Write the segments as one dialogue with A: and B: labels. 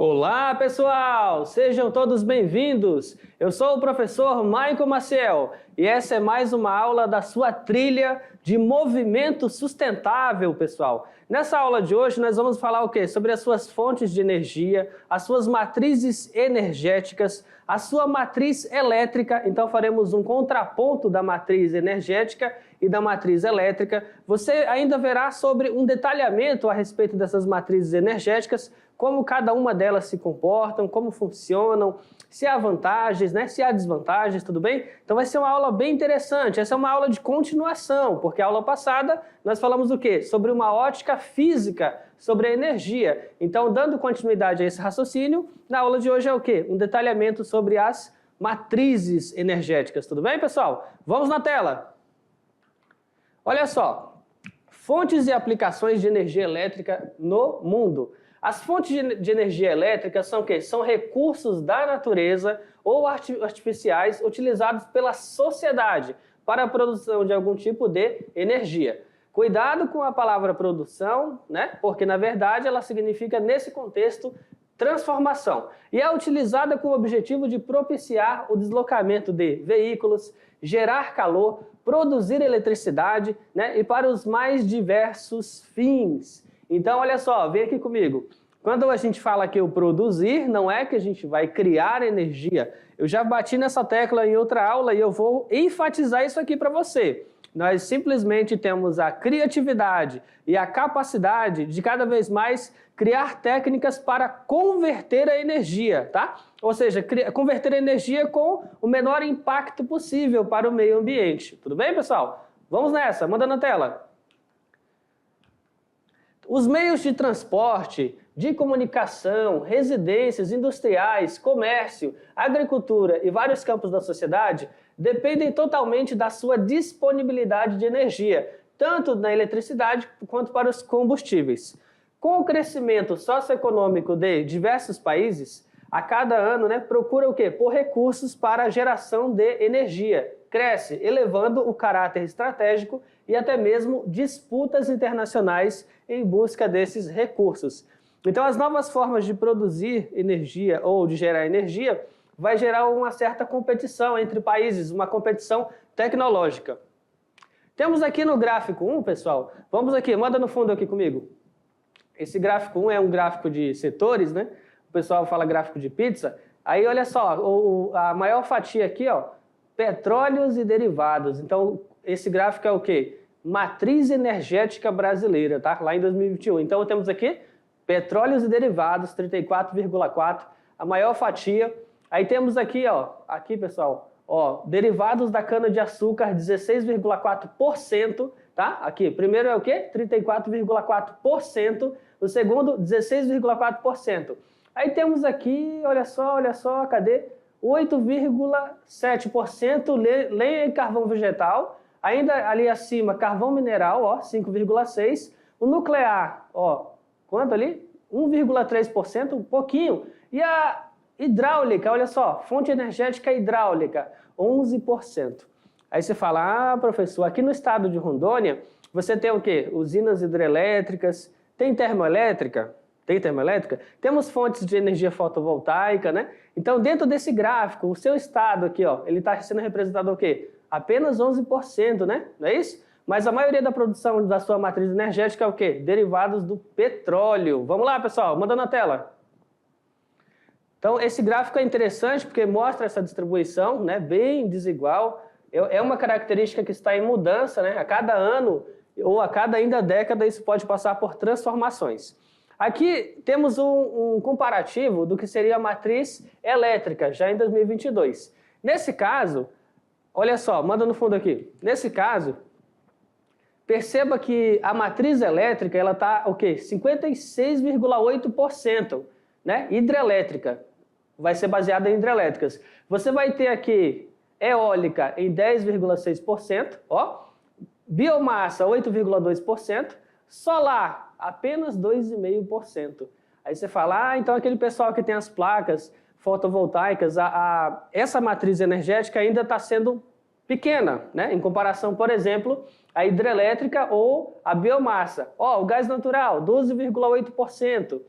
A: Olá, pessoal! Sejam todos bem-vindos! Eu sou o professor Michael Maciel e essa é mais uma aula da sua trilha de movimento sustentável, pessoal. Nessa aula de hoje nós vamos falar o quê? Sobre as suas fontes de energia, as suas matrizes energéticas, a sua matriz elétrica. Então faremos um contraponto da matriz energética e da matriz elétrica. Você ainda verá sobre um detalhamento a respeito dessas matrizes energéticas, como cada uma delas se comportam, como funcionam, se há vantagens, né? Se há desvantagens, tudo bem? Então vai ser uma aula bem interessante. Essa é uma aula de continuação, porque a aula passada nós falamos o quê? Sobre uma ótica física, sobre a energia. Então, dando continuidade a esse raciocínio, na aula de hoje é o quê? Um detalhamento sobre as matrizes energéticas, tudo bem, pessoal? Vamos na tela! Olha só, fontes e aplicações de energia elétrica no mundo. As fontes de energia elétrica são o quê? São recursos da natureza ou artificiais utilizados pela sociedade para a produção de algum tipo de energia. Cuidado com a palavra produção, né? Porque na verdade ela significa, nesse contexto, transformação. E é utilizada com o objetivo de propiciar o deslocamento de veículos, gerar calor, produzir eletricidade, né? E para os mais diversos fins. Então, olha só, vem aqui comigo. Quando a gente fala que o produzir, não é que a gente vai criar energia. Eu já bati nessa tecla em outra aula e eu vou enfatizar isso aqui para você. Nós simplesmente temos a criatividade e a capacidade de cada vez mais criar técnicas para converter a energia, tá? Ou seja, converter a energia com o menor impacto possível para o meio ambiente. Tudo bem, pessoal? Vamos nessa, manda na tela. Os meios de transporte, de comunicação, residências, industriais, comércio, agricultura e vários campos da sociedade dependem totalmente da sua disponibilidade de energia, tanto na eletricidade quanto para os combustíveis. Com o crescimento socioeconômico de diversos países, a cada ano, procura o quê? Por recursos para a geração de energia. Cresce, elevando o caráter estratégico e até mesmo disputas internacionais em busca desses recursos. Então, as novas formas de produzir energia ou de gerar energia vai gerar uma certa competição entre países, uma competição tecnológica. Temos aqui no gráfico 1, pessoal, vamos aqui, manda no fundo aqui comigo. Esse gráfico 1 é um gráfico de setores, né? O pessoal fala gráfico de pizza. Aí, olha só, a maior fatia aqui, ó, petróleos e derivados. Então, esse gráfico é o quê? Matriz energética brasileira, tá? Lá em 2021. Então, temos aqui petróleos e derivados, 34,4%, a maior fatia. Aí temos aqui, ó, aqui, pessoal, ó, derivados da cana-de-açúcar, 16,4%, tá? Aqui, primeiro é o quê? 34,4%, o segundo, 16,4%. Aí temos aqui, olha só, cadê? 8,7% lenha e carvão vegetal, ainda ali acima carvão mineral, ó, 5,6%, o nuclear, ó, quanto ali? 1,3%, um pouquinho, e a hidráulica, olha só, fonte energética hidráulica, 11%. Aí você fala, ah, professor, aqui no estado de Rondônia, você tem o quê? Usinas hidrelétricas, tem termoelétrica? Tem termoelétrica? Temos fontes de energia fotovoltaica, né? Então, dentro desse gráfico, o seu estado aqui, ó, ele está sendo representado o quê? Apenas 11%, né? Não é isso? Mas a maioria da produção da sua matriz energética é o quê? Derivados do petróleo. Vamos lá, pessoal, manda na tela. Então, esse gráfico é interessante porque mostra essa distribuição, né? Bem desigual. É uma característica que está em mudança, né? A cada ano ou a cada ainda década isso pode passar por transformações. Aqui temos um comparativo do que seria a matriz elétrica, já em 2022. Nesse caso, olha só, manda no fundo aqui. Nesse caso, perceba que a matriz elétrica, ela está, o quê? 56,8%, né? Hidrelétrica, vai ser baseada em hidrelétricas. Você vai ter aqui eólica em 10,6%, ó, biomassa 8,2%, solar apenas 2,5%. Aí você fala, ah, então aquele pessoal que tem as placas fotovoltaicas, essa matriz energética ainda está sendo pequena, né? Em comparação, por exemplo, a hidrelétrica ou a biomassa. Ó, o gás natural, 12,8%.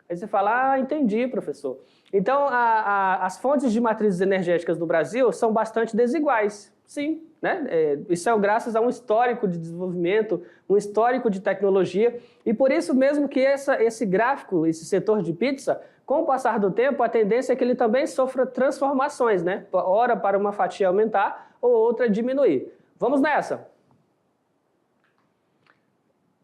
A: Aí você fala, ah, entendi, professor. Então, as fontes de matrizes energéticas do Brasil são bastante desiguais. Sim, né? Isso é graças a um histórico de desenvolvimento, um histórico de tecnologia, e por isso mesmo que esse gráfico, esse setor de pizza, com o passar do tempo, a tendência é que ele também sofra transformações, né? Ora para uma fatia aumentar ou outra diminuir. Vamos nessa!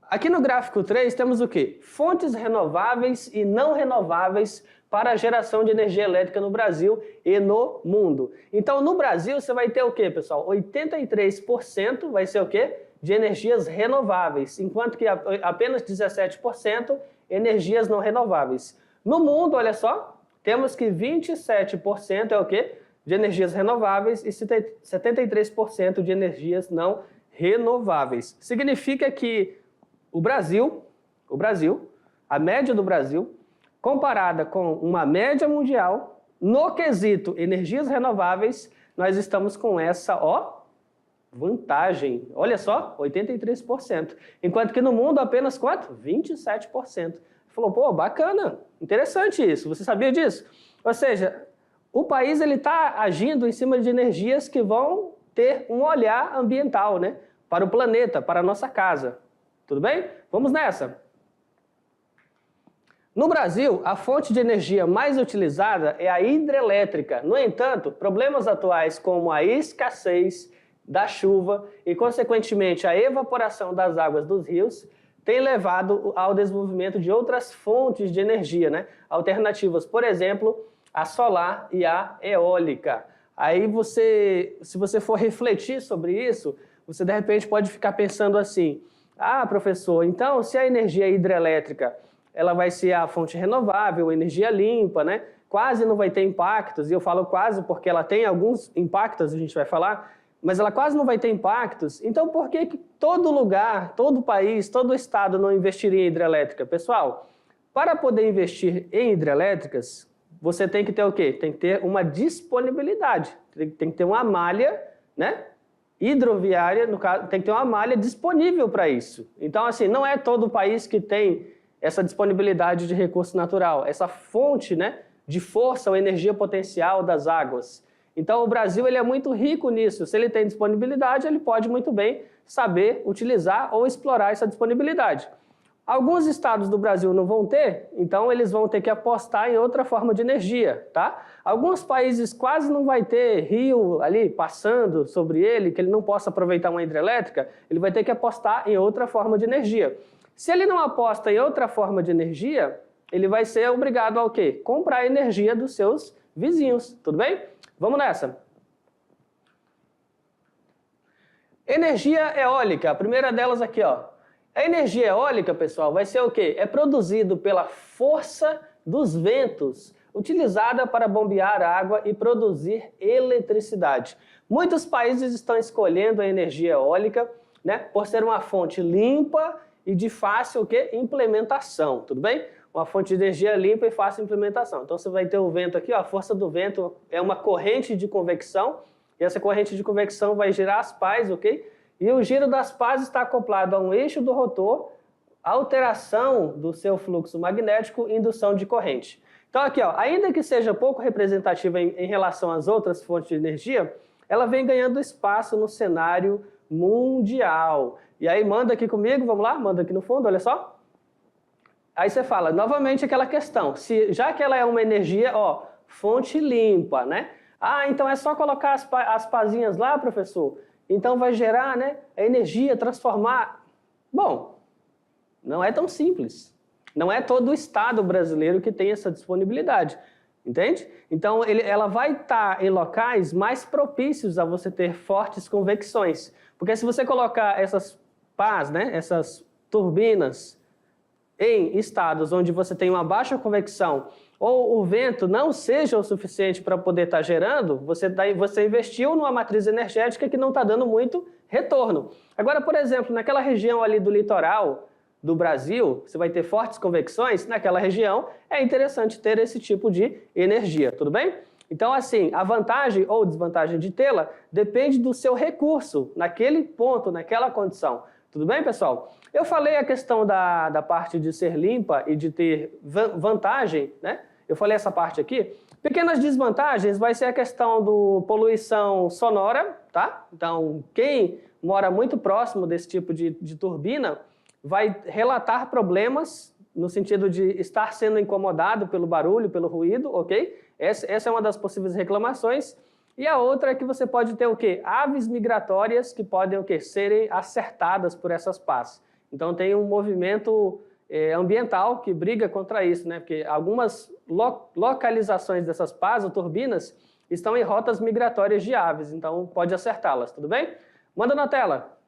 A: Aqui no gráfico 3 temos o quê? Fontes renováveis e não renováveis para a geração de energia elétrica no Brasil e no mundo. Então, no Brasil, você vai ter o quê, pessoal? 83% vai ser o quê? De energias renováveis, enquanto que apenas 17% energias não renováveis. No mundo, olha só, temos que 27% é o quê? De energias renováveis e 73% de energias não renováveis. Significa que o Brasil, a média do Brasil, comparada com uma média mundial, no quesito energias renováveis, nós estamos com essa, vantagem. Olha só, 83%. Enquanto que no mundo apenas quanto? 27%. Falou, pô, bacana, interessante isso. Você sabia disso? Ou seja, o país está agindo em cima de energias que vão ter um olhar ambiental, né? Para o planeta, para a nossa casa. Tudo bem? Vamos nessa. No Brasil, a fonte de energia mais utilizada é a hidrelétrica. No entanto, problemas atuais como a escassez da chuva e, consequentemente, a evaporação das águas dos rios têm levado ao desenvolvimento de outras fontes de energia, né? Alternativas, por exemplo, a solar e a eólica. Aí se você for refletir sobre isso, você de repente pode ficar pensando assim, ah, professor, então se a energia hidrelétrica ela vai ser a fonte renovável, energia limpa, né? Quase não vai ter impactos, e eu falo quase porque ela tem alguns impactos, a gente vai falar, mas ela quase não vai ter impactos. Então, por que todo lugar, todo país, todo estado não investiria em hidrelétrica? Pessoal, para poder investir em hidrelétricas, você tem que ter o quê? Tem que ter uma disponibilidade, tem que ter uma malha, né? Hidroviária, no caso, tem que ter uma malha disponível para isso. Então, assim, não é todo o país que tem essa disponibilidade de recurso natural, essa fonte, né, de força ou energia potencial das águas. Então, o Brasil ele é muito rico nisso. Se ele tem disponibilidade, ele pode muito bem saber utilizar ou explorar essa disponibilidade. Alguns estados do Brasil não vão ter, então eles vão ter que apostar em outra forma de energia, tá? Alguns países quase não vai ter rio ali passando sobre ele, que ele não possa aproveitar uma hidrelétrica, ele vai ter que apostar em outra forma de energia. Se ele não aposta em outra forma de energia, ele vai ser obrigado ao quê? Comprar energia dos seus vizinhos, tudo bem? Vamos nessa. Energia eólica, a primeira delas aqui, ó. A energia eólica, pessoal, vai ser o quê? É produzido pela força dos ventos, utilizada para bombear água e produzir eletricidade. Muitos países estão escolhendo a energia eólica, né, por ser uma fonte limpa e de fácil implementação, tudo bem? Uma fonte de energia limpa e fácil implementação. Então você vai ter o vento aqui, ó, a força do vento é uma corrente de convecção, e essa corrente de convecção vai girar as pás, ok? E o giro das pás está acoplado a um eixo do rotor, alteração do seu fluxo magnético e indução de corrente. Então aqui, ó, ainda que seja pouco representativa em relação às outras fontes de energia, ela vem ganhando espaço no cenário mundial. E aí manda aqui comigo, vamos lá, manda aqui no fundo, olha só. Aí você fala, novamente aquela questão, já que ela é uma energia, ó, fonte limpa, né? Ah, então é só colocar as pazinhas lá, professor? Então vai gerar, né, a energia, transformar. Bom, não é tão simples. Não é todo o estado brasileiro que tem essa disponibilidade, entende? Então ela vai estar em locais mais propícios a você ter fortes convecções. Porque se você colocar essas pás, né, essas turbinas em estados onde você tem uma baixa convecção ou o vento não seja o suficiente para poder estar gerando, você investiu numa matriz energética que não está dando muito retorno. Agora, por exemplo, naquela região ali do litoral do Brasil, você vai ter fortes convecções, naquela região é interessante ter esse tipo de energia, tudo bem? Então, assim, a vantagem ou desvantagem de tê-la depende do seu recurso, naquele ponto, naquela condição. Tudo bem, pessoal? Eu falei a questão da parte de ser limpa e de ter vantagem, né? Eu falei essa parte aqui. Pequenas desvantagens vai ser a questão do poluição sonora, tá? Então, quem mora muito próximo desse tipo de turbina vai relatar problemas no sentido de estar sendo incomodado pelo barulho, pelo ruído, ok? Essa é uma das possíveis reclamações. E a outra é que você pode ter o quê? Aves migratórias que podem o quê? Serem acertadas por essas pás. Então tem um movimento ambiental que briga contra isso, né? Porque algumas localizações dessas pás ou turbinas estão em rotas migratórias de aves, então pode acertá-las, tudo bem? Manda na tela.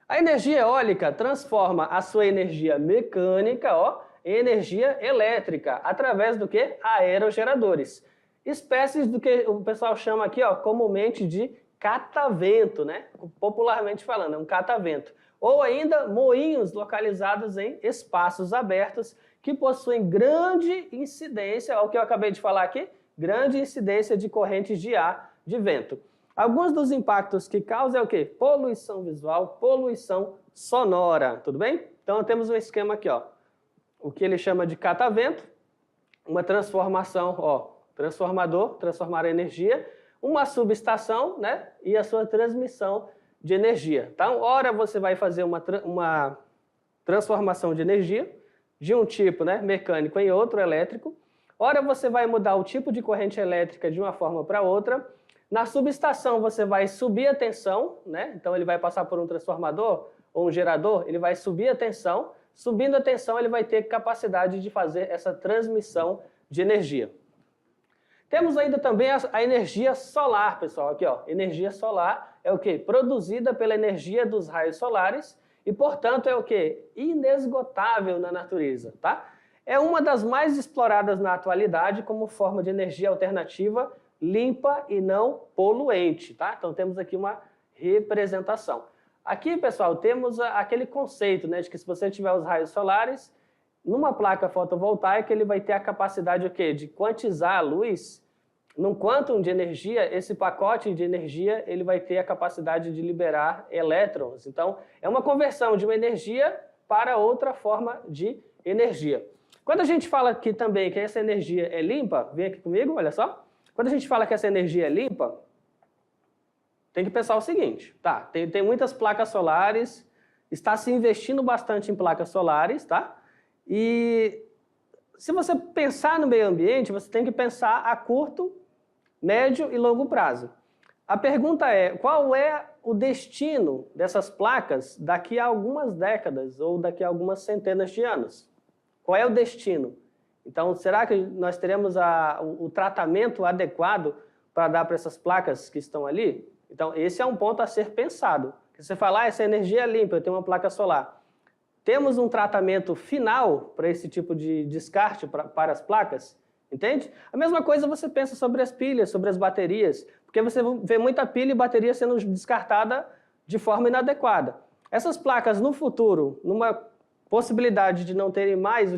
A: A energia eólica transforma a sua energia mecânica, ó, em energia elétrica, através do quê? Aerogeradores. Espécies do que o pessoal chama aqui, ó, comumente de catavento, né? Popularmente falando, é um catavento. Ou ainda moinhos localizados em espaços abertos que possuem grande incidência, o que eu acabei de falar aqui, grande incidência de correntes de ar de vento. Alguns dos impactos que causam é o quê? Poluição visual, poluição sonora, tudo bem? Então temos um esquema aqui, ó, o que ele chama de catavento, uma transformação, ó, transformador, transformar a energia, uma subestação, né, e a sua transmissão de energia. Então, ora você vai fazer uma transformação de energia de um tipo, né, mecânico em outro, elétrico. Ora você vai mudar o tipo de corrente elétrica de uma forma para outra. Na subestação você vai subir a tensão, né? Então ele vai passar por um transformador ou um gerador, ele vai subir a tensão. Subindo a tensão ele vai ter capacidade de fazer essa transmissão de energia. Temos ainda também a energia solar, pessoal. Aqui, ó, energia solar é o quê? Produzida pela energia dos raios solares e, portanto, é o quê? Inesgotável na natureza, tá? É uma das mais exploradas na atualidade como forma de energia alternativa limpa e não poluente, tá? Então temos aqui uma representação. Aqui, pessoal, temos aquele conceito, né, de que se você tiver os raios solares, numa placa fotovoltaica ele vai ter a capacidade o quê? De quantizar a luz num quantum de energia. Esse pacote de energia ele vai ter a capacidade de liberar elétrons. Então, é uma conversão de uma energia para outra forma de energia. Quando a gente fala aqui também que essa energia é limpa, vem aqui comigo, olha só. Quando a gente fala que essa energia é limpa, tem que pensar o seguinte, tá? Tem muitas placas solares, está se investindo bastante em placas solares, tá? E se você pensar no meio ambiente, você tem que pensar a curto, médio e longo prazo. A pergunta é, qual é o destino dessas placas daqui a algumas décadas ou daqui a algumas centenas de anos? Qual é o destino? Então, será que nós teremos o tratamento adequado para dar para essas placas que estão ali? Então, esse é um ponto a ser pensado. Você fala, essa energia é limpa, eu tenho uma placa solar. Temos um tratamento final para esse tipo de descarte para as placas? Entende? A mesma coisa você pensa sobre as pilhas, sobre as baterias, porque você vê muita pilha e bateria sendo descartada de forma inadequada. Essas placas, no futuro, numa possibilidade de não terem mais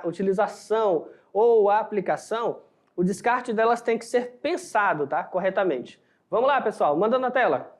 A: utilização ou aplicação, o descarte delas tem que ser pensado, tá? Corretamente. Vamos lá, pessoal, manda na tela.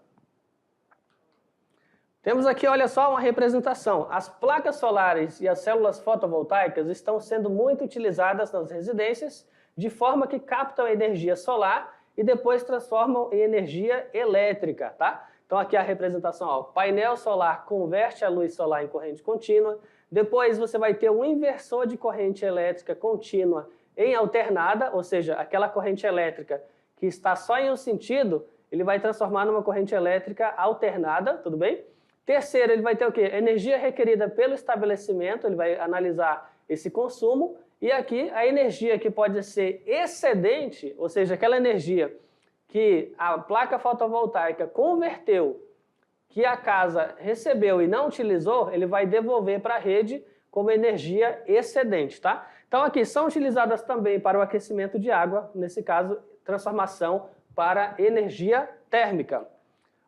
A: Temos aqui, olha só, uma representação. As placas solares e as células fotovoltaicas estão sendo muito utilizadas nas residências, de forma que captam a energia solar e depois transformam em energia elétrica, tá? Então aqui a representação, ó, painel solar converte a luz solar em corrente contínua, depois você vai ter um inversor de corrente elétrica contínua em alternada, ou seja, aquela corrente elétrica que está só em um sentido, ele vai transformar numa corrente elétrica alternada, tudo bem? Terceiro, ele vai ter o quê? Energia requerida pelo estabelecimento, ele vai analisar esse consumo, e aqui a energia que pode ser excedente, ou seja, aquela energia que a placa fotovoltaica converteu, que a casa recebeu e não utilizou, ele vai devolver para a rede como energia excedente, tá? Então aqui são utilizadas também para o aquecimento de água, nesse caso, transformação para energia térmica.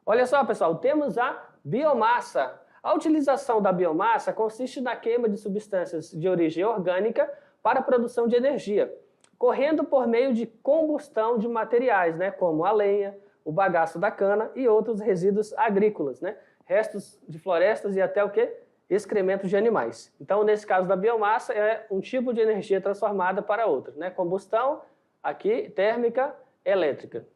A: Olha só, pessoal, temos a biomassa. A utilização da biomassa consiste na queima de substâncias de origem orgânica para a produção de energia, correndo por meio de combustão de materiais, né, como a lenha, o bagaço da cana e outros resíduos agrícolas, né? Restos de florestas e até o quê? Excrementos de animais. Então, nesse caso da biomassa, é um tipo de energia transformada para outra, né? Combustão, aqui, térmica, elétrica.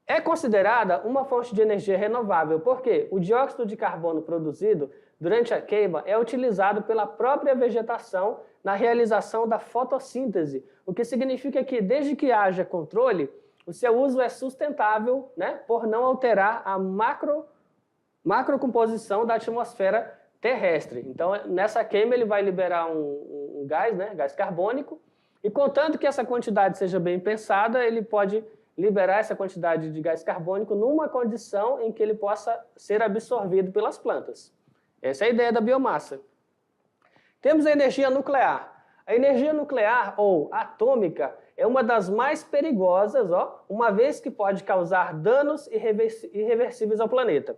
A: É considerada uma fonte de energia renovável, porque o dióxido de carbono produzido durante a queima é utilizado pela própria vegetação na realização da fotossíntese, o que significa que, desde que haja controle, o seu uso é sustentável, né, por não alterar a macrocomposição da atmosfera terrestre. Então, nessa queima, ele vai liberar um gás, né, gás carbônico, e contanto que essa quantidade seja bem pensada, ele pode liberar essa quantidade de gás carbônico numa condição em que ele possa ser absorvido pelas plantas. Essa é a ideia da biomassa. Temos a energia nuclear. A energia nuclear ou atômica é uma das mais perigosas, uma vez que pode causar danos irreversíveis ao planeta.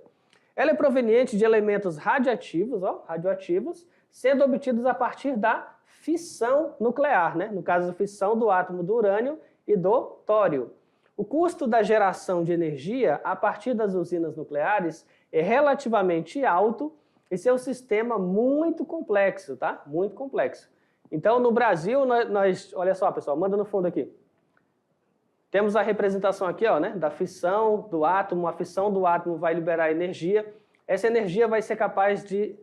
A: Ela é proveniente de elementos radioativos, sendo obtidos a partir da fissão nuclear, né? No caso, a fissão do átomo do urânio e do tório. O custo da geração de energia a partir das usinas nucleares é relativamente alto e seu sistema muito complexo, tá? Muito complexo. Então, no Brasil, olha só, pessoal, manda no fundo aqui. Temos a representação aqui, né, da fissão do átomo. A fissão do átomo vai liberar energia. Essa energia vai ser capaz de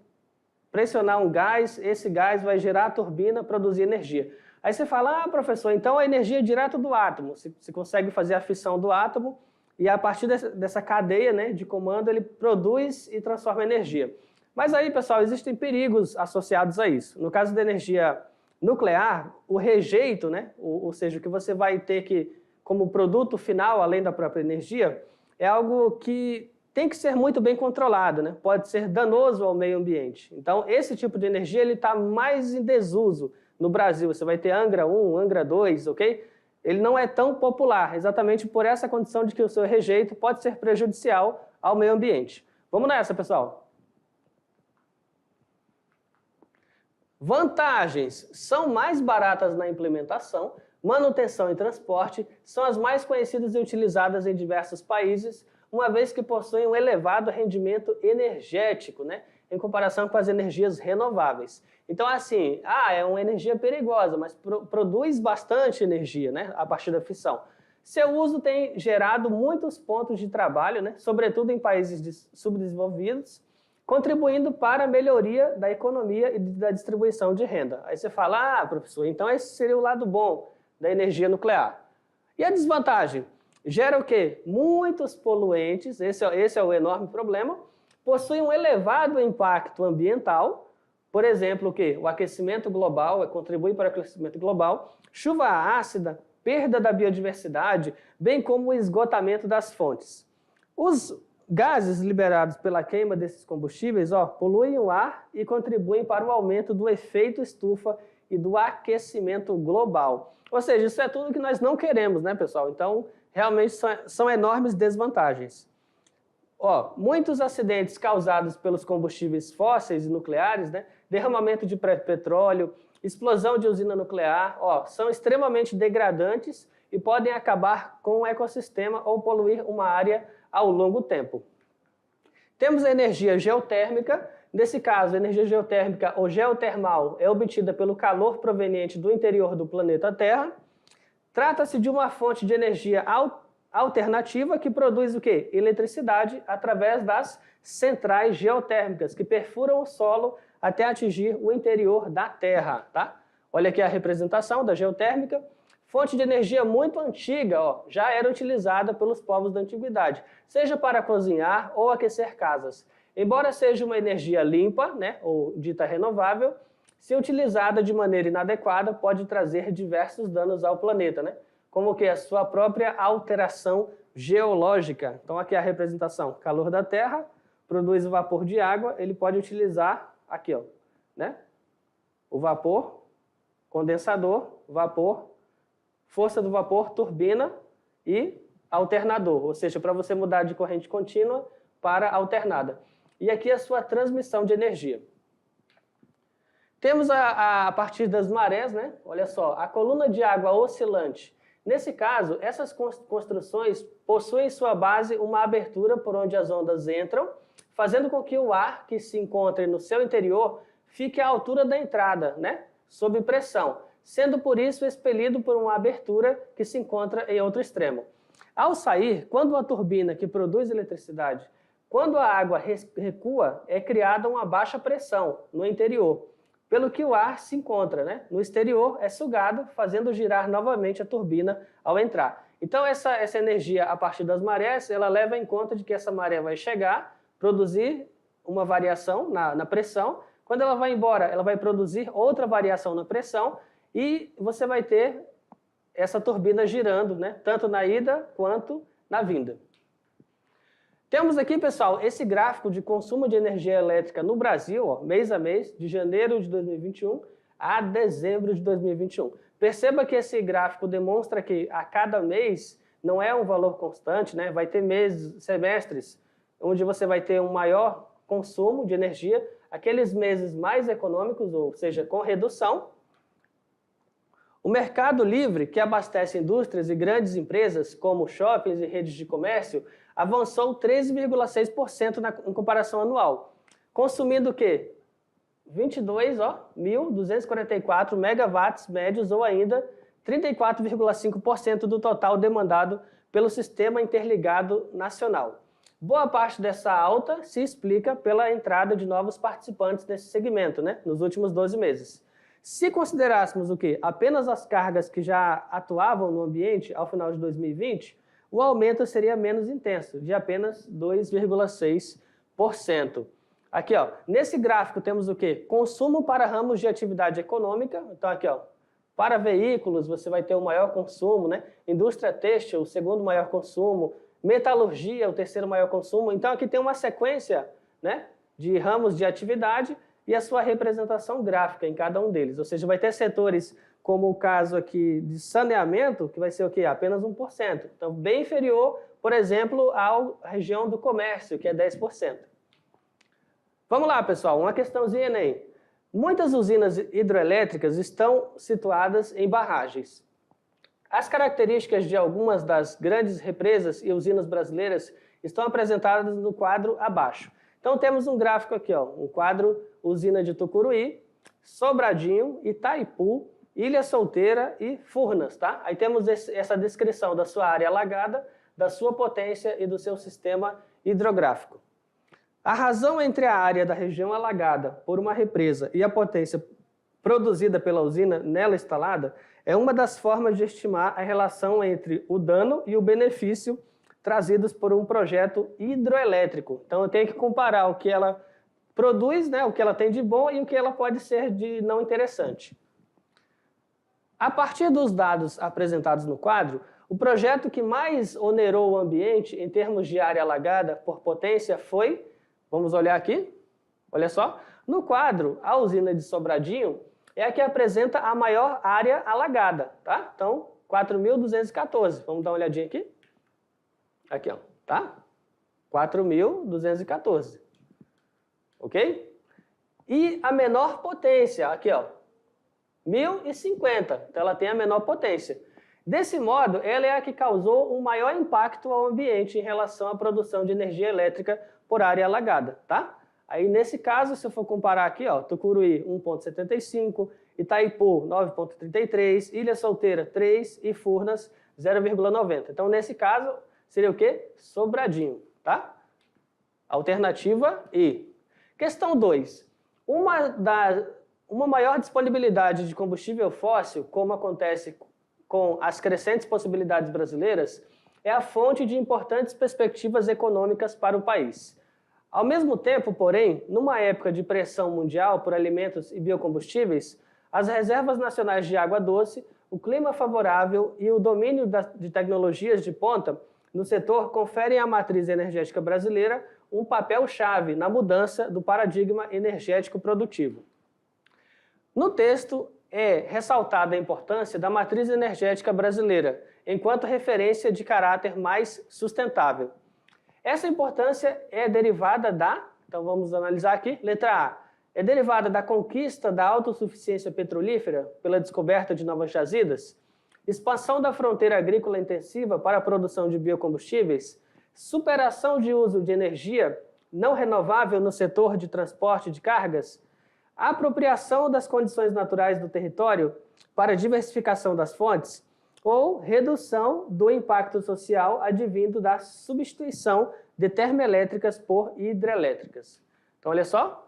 A: pressionar um gás, esse gás vai gerar a turbina, produzir energia. Aí você fala, professor, então a energia é direto do átomo. Você consegue fazer a fissão do átomo e a partir dessa cadeia, né, de comando ele produz e transforma energia. Mas aí, pessoal, existem perigos associados a isso. No caso da energia nuclear, o rejeito, né, ou seja, o que você vai ter que, como produto final, além da própria energia, é algo que tem que ser muito bem controlado, né? Pode ser danoso ao meio ambiente. Então, esse tipo de energia está mais em desuso. No Brasil, você vai ter Angra 1, Angra 2, ok? Ele não é tão popular, exatamente por essa condição de que o seu rejeito pode ser prejudicial ao meio ambiente. Vamos nessa, pessoal. Vantagens. São mais baratas na implementação, manutenção e transporte, são as mais conhecidas e utilizadas em diversos países, uma vez que possuem um elevado rendimento energético, né? Em comparação com as energias renováveis. Então, assim, é uma energia perigosa, mas produz bastante energia, né, a partir da fissão. Seu uso tem gerado muitos pontos de trabalho, né, sobretudo em países subdesenvolvidos, contribuindo para a melhoria da economia e da distribuição de renda. Aí você fala, professor, então esse seria o lado bom da energia nuclear. E a desvantagem? Gera o quê? Muitos poluentes, esse é o enorme problema, possui um elevado impacto ambiental, por exemplo, o quê? O aquecimento global, contribui para o aquecimento global, chuva ácida, perda da biodiversidade, bem como o esgotamento das fontes. Os gases liberados pela queima desses combustíveis poluem o ar e contribuem para o aumento do efeito estufa e do aquecimento global. Ou seja, isso é tudo que nós não queremos, né, pessoal? Então, realmente são enormes desvantagens. Muitos acidentes causados pelos combustíveis fósseis e nucleares, né, derramamento de petróleo, explosão de usina nuclear, são extremamente degradantes e podem acabar com o ecossistema ou poluir uma área ao longo tempo. Temos a energia geotérmica. Nesse caso, a energia geotérmica ou geotermal é obtida pelo calor proveniente do interior do planeta Terra. Trata-se de uma fonte de energia alternativa que produz o quê? Eletricidade através das centrais geotérmicas, que perfuram o solo até atingir o interior da Terra, tá? Olha aqui a representação da geotérmica. Fonte de energia muito antiga, já era utilizada pelos povos da antiguidade, seja para cozinhar ou aquecer casas. Embora seja uma energia limpa, né, ou dita renovável, se utilizada de maneira inadequada, pode trazer diversos danos ao planeta, né? Como que a sua própria alteração geológica. Então aqui a representação, calor da Terra, produz o vapor de água, ele pode utilizar aqui, né? O vapor, condensador, vapor, força do vapor, turbina e alternador, ou seja, para você mudar de corrente contínua para alternada. E aqui a sua transmissão de energia. Temos a partir das marés, né? Olha só, a coluna de água oscilante Nesse caso, essas construções possuem em sua base uma abertura por onde as ondas entram, fazendo com que o ar que se encontre no seu interior fique à altura da entrada, né, sob pressão, sendo por isso expelido por uma abertura que se encontra em outro extremo. Ao sair, quando a turbina que produz eletricidade, quando a água recua, é criada uma baixa pressão no interior, pelo que o ar se encontra, né, no exterior, é sugado, fazendo girar novamente a turbina ao entrar. Então, essa energia, a partir das marés, ela leva em conta de que essa maré vai chegar, produzir uma variação na pressão. Quando ela vai embora, ela vai produzir outra variação na pressão e você vai ter essa turbina girando, né, tanto na ida quanto na vinda. Temos aqui, pessoal, esse gráfico de consumo de energia elétrica no Brasil, ó, mês a mês, de janeiro de 2021 a dezembro de 2021. Perceba que esse gráfico demonstra que a cada mês não é um valor constante, né? Vai ter meses, semestres, onde você vai ter um maior consumo de energia, aqueles meses mais econômicos, ou seja, com redução. O mercado livre, que abastece indústrias e grandes empresas, como shoppings e redes de comércio, avançou 13,6% em comparação anual, consumindo o quê? 22.244 megawatts médios, ou ainda 34,5% do total demandado pelo Sistema Interligado Nacional. Boa parte dessa alta se explica pela entrada de novos participantes nesse segmento, né, nos últimos 12 meses. Se considerássemos o quê? Apenas as cargas que já atuavam no ambiente ao final de 2020, o aumento seria menos intenso, de apenas 2,6%. Aqui, ó, nesse gráfico temos o quê? Consumo para ramos de atividade econômica. Então, aqui, ó, para veículos você vai ter o maior consumo, né? Indústria têxtil, o segundo maior consumo. Metalurgia, o terceiro maior consumo. Então, aqui tem uma sequência, né, de ramos de atividade e a sua representação gráfica em cada um deles. Ou seja, vai ter setores como o caso aqui de saneamento, que vai ser o quê? Apenas 1%. Então, bem inferior, por exemplo, à região do comércio, que é 10%. Vamos lá, pessoal, uma questãozinha Enem. Muitas usinas hidrelétricas estão situadas em barragens. As características de algumas das grandes represas e usinas brasileiras estão apresentadas no quadro abaixo. Então, temos um gráfico aqui, ó, um quadro usina de Tucuruí, Sobradinho, Itaipu, Ilha Solteira e Furnas, tá? Aí temos essa descrição da sua área alagada, da sua potência e do seu sistema hidrográfico. A razão entre a área da região alagada por uma represa e a potência produzida pela usina nela instalada é uma das formas de estimar a relação entre o dano e o benefício trazidos por um projeto hidroelétrico. Então, eu tenho que comparar o que ela produz, né, o que ela tem de bom e o que ela pode ser de não interessante. A partir dos dados apresentados no quadro, o projeto que mais onerou o ambiente em termos de área alagada por potência foi, vamos olhar aqui, olha só, no quadro, a usina de Sobradinho é a que apresenta a maior área alagada, tá? Então, 4.214, vamos dar uma olhadinha aqui? Aqui, ó, tá? 4.214, ok? E a menor potência, aqui, ó, 1.050, então ela tem a menor potência. Desse modo, ela é a que causou um maior impacto ao ambiente em relação à produção de energia elétrica por área alagada, tá? Aí, nesse caso, se eu for comparar aqui, ó, Tucuruí 1,75, Itaipu 9,33, Ilha Solteira 3 e Furnas 0,90. Então, nesse caso, seria o quê? Sobradinho, tá? Alternativa I. Questão 2. Uma maior disponibilidade de combustível fóssil, como acontece com as crescentes possibilidades brasileiras, é a fonte de importantes perspectivas econômicas para o país. Ao mesmo tempo, porém, numa época de pressão mundial por alimentos e biocombustíveis, as reservas nacionais de água doce, o clima favorável e o domínio de tecnologias de ponta no setor conferem à matriz energética brasileira um papel-chave na mudança do paradigma energético produtivo. No texto, é ressaltada a importância da matriz energética brasileira, enquanto referência de caráter mais sustentável. Essa importância é derivada então vamos analisar aqui, letra A, é derivada da conquista da autossuficiência petrolífera pela descoberta de novas jazidas. expansão da fronteira agrícola intensiva para a produção de biocombustíveis, superação de uso de energia não renovável no setor de transporte de cargas, apropriação das condições naturais do território para diversificação das fontes ou redução do impacto social advindo da substituição de termoelétricas por hidrelétricas. Então, olha só,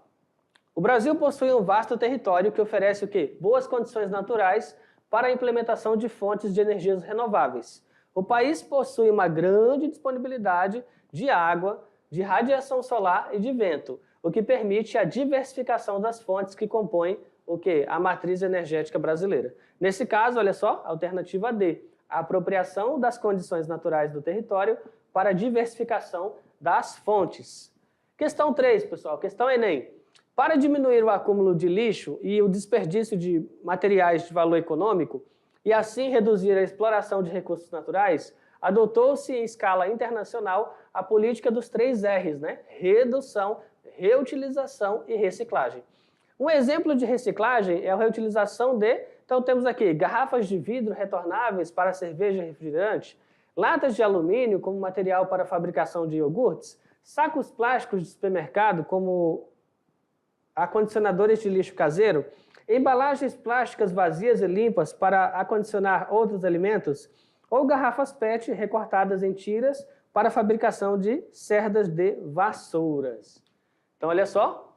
A: o Brasil possui um vasto território que oferece o quê? Boas condições naturais para a implementação de fontes de energias renováveis. O país possui uma grande disponibilidade de água, de radiação solar e de vento, o que permite a diversificação das fontes que compõem o quê? A matriz energética brasileira. Nesse caso, olha só, alternativa D, a apropriação das condições naturais do território para a diversificação das fontes. Questão 3, pessoal, questão Enem. Para diminuir o acúmulo de lixo e o desperdício de materiais de valor econômico, e assim reduzir a exploração de recursos naturais, adotou-se em escala internacional a política dos 3 R's, né? Redução, reutilização e reciclagem. Um exemplo de reciclagem é a reutilização de, então temos aqui, garrafas de vidro retornáveis para cerveja e refrigerante, latas de alumínio como material para a fabricação de iogurtes, sacos plásticos de supermercado como acondicionadores de lixo caseiro, embalagens plásticas vazias e limpas para acondicionar outros alimentos, ou garrafas PET recortadas em tiras para a fabricação de cerdas de vassouras. Então, olha só,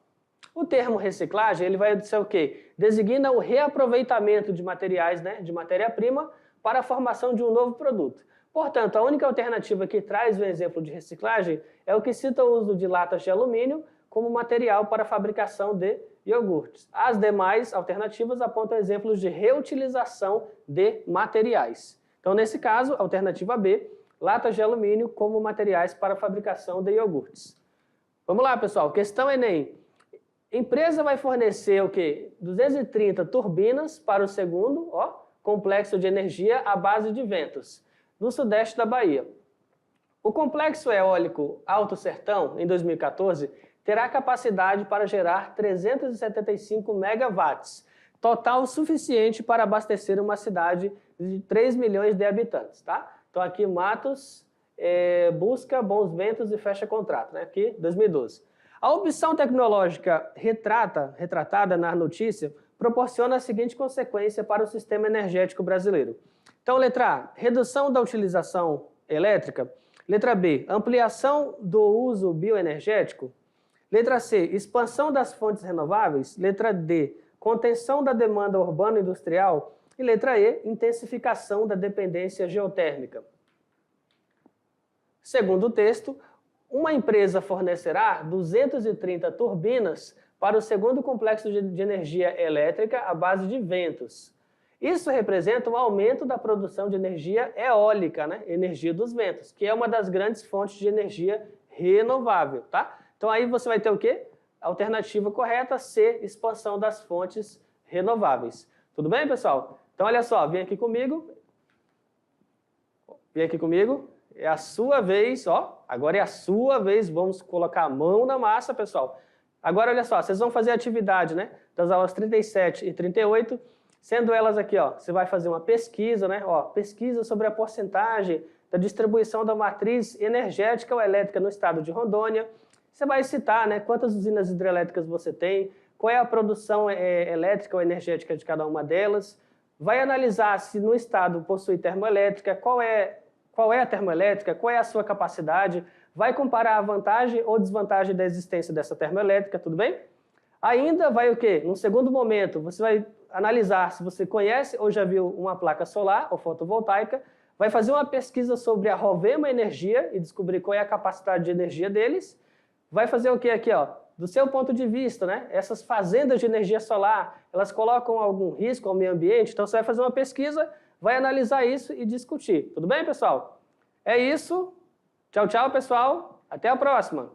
A: o termo reciclagem, ele vai dizer o quê? Designa o reaproveitamento de materiais, né, de matéria-prima para a formação de um novo produto. Portanto, a única alternativa que traz o exemplo de reciclagem é o que cita o uso de latas de alumínio como material para a fabricação de iogurtes. As demais alternativas apontam exemplos de reutilização de materiais. Então, nesse caso, alternativa B, latas de alumínio como materiais para a fabricação de iogurtes. Vamos lá, pessoal. Questão Enem. Empresa vai fornecer o quê? 230 turbinas para o segundo complexo de energia à base de ventos, no sudeste da Bahia. O complexo eólico Alto Sertão, em 2014, terá capacidade para gerar 375 megawatts, total suficiente para abastecer uma cidade de 3 milhões de habitantes, tá? Então aqui Matos busca bons ventos e fecha contrato, né? Aqui 2012. A opção tecnológica retratada na notícia proporciona a seguinte consequência para o sistema energético brasileiro. Então, letra A, redução da utilização elétrica. Letra B, ampliação do uso bioenergético. Letra C, expansão das fontes renováveis. Letra D, contenção da demanda urbano-industrial. E letra E, intensificação da dependência geotérmica. Segundo o texto, uma empresa fornecerá 230 turbinas para o segundo complexo de energia elétrica à base de ventos. Isso representa um aumento da produção de energia eólica, né? Energia dos ventos, que é uma das grandes fontes de energia renovável, tá? Então aí você vai ter o quê? Alternativa correta, C, expansão das fontes renováveis. Tudo bem, pessoal? Então olha só, vem aqui comigo. Vem aqui comigo. É a sua vez, agora é a sua vez, vamos colocar a mão na massa, pessoal. Agora, olha só, vocês vão fazer a atividade, né, das aulas 37 e 38, sendo elas aqui, você vai fazer uma pesquisa, né, pesquisa sobre a porcentagem da distribuição da matriz energética ou elétrica no estado de Rondônia. Você vai citar, né, quantas usinas hidrelétricas você tem, qual é a produção elétrica ou energética de cada uma delas, vai analisar se no estado possui termoelétrica, qual é a termoelétrica, qual é a sua capacidade, vai comparar a vantagem ou desvantagem da existência dessa termoelétrica, tudo bem? Ainda vai o quê? Num segundo momento, você vai analisar se você conhece ou já viu uma placa solar ou fotovoltaica, vai fazer uma pesquisa sobre a Rovema Energia e descobrir qual é a capacidade de energia deles, vai fazer o quê aqui, do seu ponto de vista, né? Essas fazendas de energia solar, elas colocam algum risco ao meio ambiente, então você vai fazer uma pesquisa, vai analisar isso e discutir. Tudo bem, pessoal? É isso. Tchau, tchau, pessoal. Até a próxima.